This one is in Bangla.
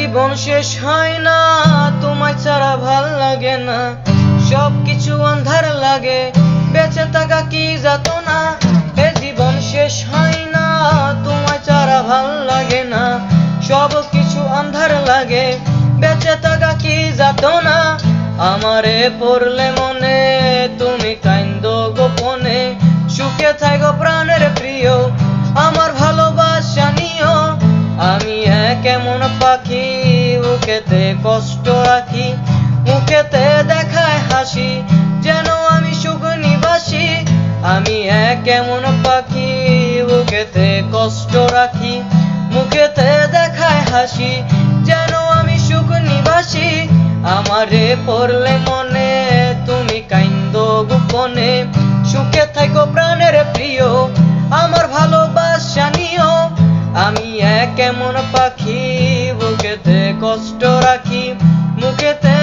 জীবন শেষ হয় না, তোমায় ছাড়া ভাল লাগে না, সবকিছু আন্ধার লাগে, বেঁচে থাকা কি যাতনা। এ জীবন শেষ হয় না, তোমায় ছাড়া ভাল লাগে না, সবকিছু আন্ধার লাগে, বেঁচে থাকা কি যাতনা। আমারে পড়লে মনে তুমি কাইন্দো গোপনে, সুখে থাকো প্রাণের প্রিয়, আমার ভালোবাসা নিও। আমি কেমন পাখি, বুকেতে কষ্ট রাখি, মুখেতে দেখায় হাসি, যেন আমি সুখ নিবাসী। আমি কেমন পাখি, বুকেতে কষ্ট রাখি, মুখেতে দেখায় হাসি, যেন আমি সুখ নিবাসী। আমারে পড়লে মনে তুমি কাইন্দো গোপনে, সুখে থাকো প্রাণের প্রিয়, আমার ভালোবাসা নিও। আমি কেমন পাখি, বুকেতে কষ্ট রাখি, মুখেতে